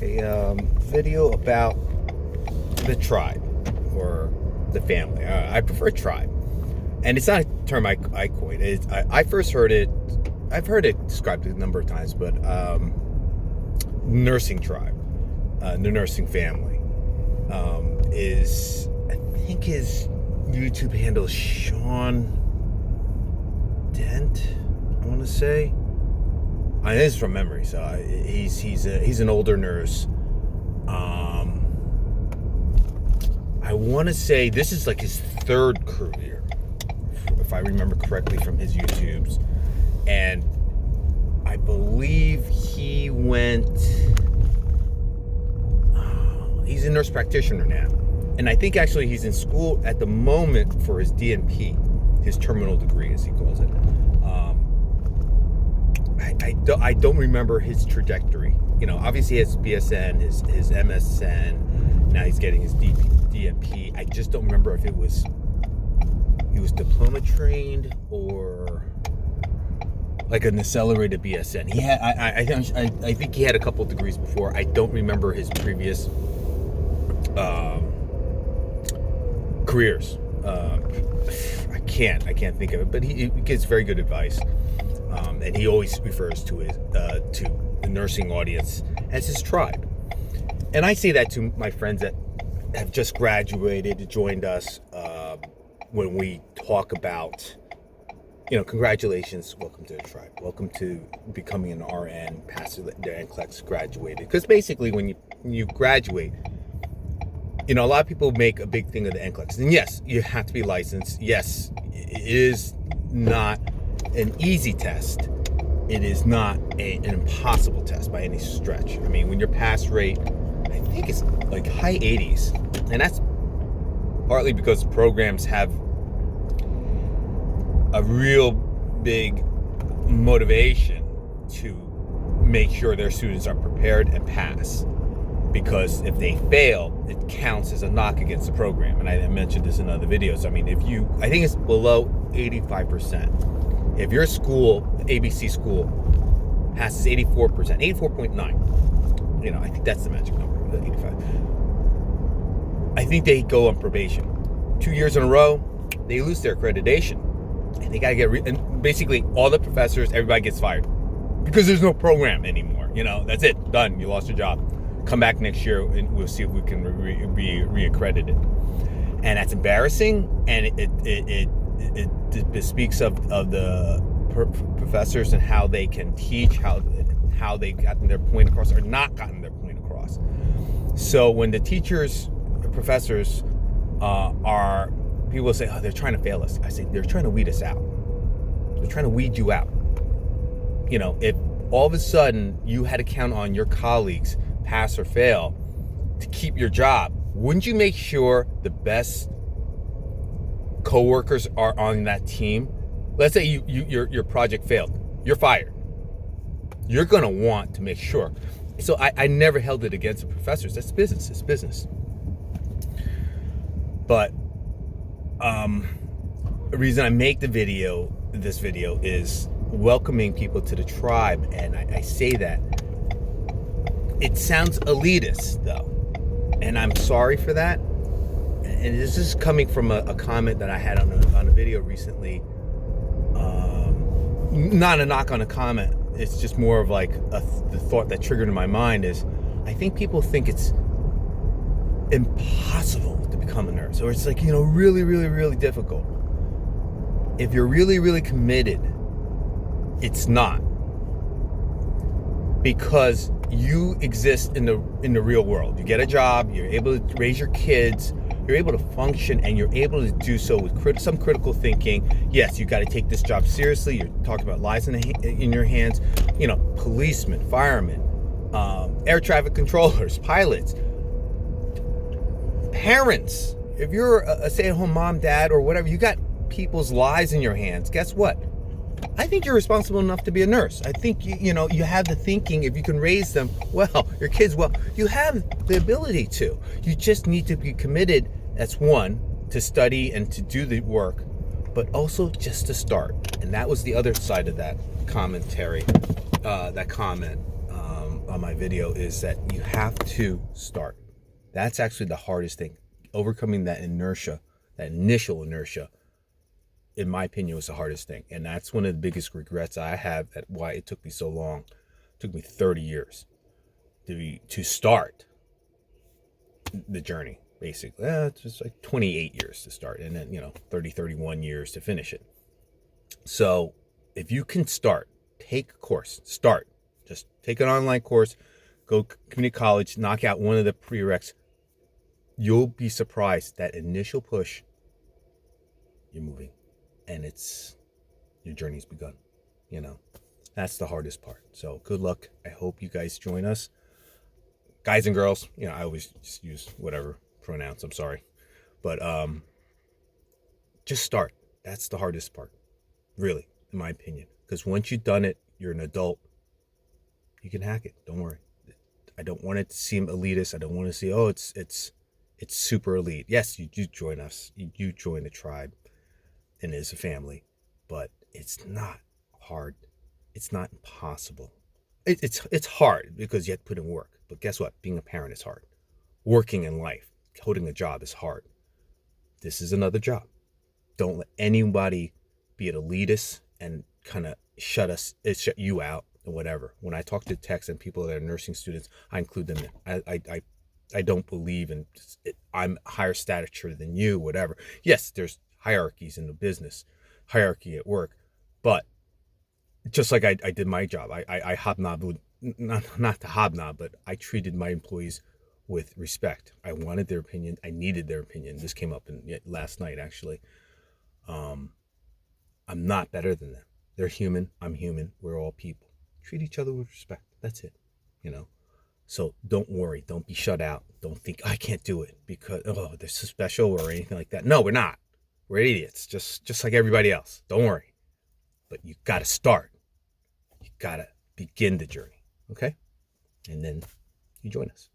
a video about the tribe or the family. I prefer tribe, and it's not a term I coined. I first heard it. I've heard it described a number of times, but nursing tribe, the nursing family, is, I think his YouTube handle is Sean Dent, I want to say. This is from memory, so he's an older nurse. I want to say this is like his third career, if I remember correctly from his YouTubes, and I believe he went. He's a nurse practitioner now, and I think actually he's in school at the moment for his DNP, his terminal degree, as he calls it. I don't remember his trajectory. You know, obviously he has BSN, his MSN. Now he's getting his DNP. I just don't remember if he was diploma trained or like an accelerated BSN. He had. I think he had a couple degrees before. I don't remember his previous careers. I can't think of it. But he gives very good advice. And he always refers to the nursing audience as his tribe. And I say that to my friends that have just graduated, joined us, when we talk about, congratulations, welcome to the tribe, welcome to becoming an RN, passed their NCLEX, graduated. Because basically when you graduate, a lot of people make a big thing of the NCLEX. And yes, you have to be licensed. Yes, it is not an easy test. It is not an impossible test by any stretch. I mean, when your pass rate, I think it's like high 80s, and that's partly because programs have a real big motivation to make sure their students are prepared and pass, because if they fail, it counts as a knock against the program. And I mentioned this in other videos. I mean, I think it's below 85%. If your school, ABC school, passes 84%, 84.9, I think that's the magic number, 85. I think they go on probation. 2 years in a row, they lose their accreditation. And they got to get, and basically all the professors, everybody gets fired. Because there's no program anymore. That's it, done, you lost your job. Come back next year and we'll see if we can be reaccredited. And that's embarrassing, and it speaks of the professors and how they can teach, how they've gotten their point across or not gotten their point across. So when the teachers, professors people say, oh, they're trying to fail us. I say, they're trying to weed us out. They're trying to weed you out. If all of a sudden you had to count on your colleagues, pass or fail, to keep your job, wouldn't you make sure the best co-workers are on that team? Let's say your project failed, you're fired. You're gonna want to make sure. So I never held it against the professors. That's business. It's business. But the reason I make this video is welcoming people to the tribe, and I say that it sounds elitist though, and I'm sorry for that. And this is coming from a comment that I had on a video recently. Not a knock on a comment. It's just more of like the thought that triggered in my mind is, I think people think it's impossible to become a nurse, or it's like, really, really, really difficult. If you're really, really committed, it's not. Because you exist in the real world. You get a job, you're able to raise your kids, you're able to function, and you're able to do so with some critical thinking. Yes, you got to take this job seriously. You're talking about lives in your hands. Policemen, firemen, air traffic controllers, pilots, parents. If you're a stay-at-home mom, dad, or whatever, you got people's lives in your hands. Guess what? I think you're responsible enough to be a nurse. I think you have the thinking. If you can raise them well, your kids well, you have the ability to. You just need to be committed. That's one, to study and to do the work, but also just to start. And that was the other side of that commentary, that comment. on my video is that you have to start. That's actually the hardest thing. Overcoming that inertia, that initial inertia, in my opinion, was the hardest thing. And that's one of the biggest regrets I have at why it took me so long. It took me 30 years to start the journey, basically. It's just like 28 years to start, and then 31 years to finish it. So if you can start, take a course, start, just take an online course, go community college, knock out one of the prereqs, you'll be surprised. That initial push, you're moving, and your journey's begun. That's the hardest part. So good luck. I hope you guys join us, guys and girls. I always just use whatever pronouns, I'm sorry, but just start. That's the hardest part, really, in my opinion, because once you've done it, you're an adult, you can hack it. Don't worry. I don't want it to seem elitist. I don't want to say, oh, it's super elite. Yes, you do join us, you join the tribe, and it's a family, but it's not hard. It's not impossible. It's hard because you have to put in work. But guess what? Being a parent is hard. Working in life, holding a job is hard. This is another job. Don't let anybody be an elitist and kind of shut you out or whatever. When I talk to techs and people that are nursing students, I include them in. I don't believe in I'm higher stature than you, whatever. Yes, there's hierarchies in the business, hierarchy at work, but just like I did my job, I hobnobbed with, not to hobnob, but I treated my employees with respect. I wanted their opinion. I needed their opinion. This came up last night, actually. I'm not better than them. They're human. I'm human. We're all people. Treat each other with respect. That's it. So don't worry. Don't be shut out. Don't think I can't do it because, they're so special or anything like that. No, we're not. We're idiots. Just like everybody else. Don't worry. But you got to start. You got to begin the journey. Okay? And then you join us.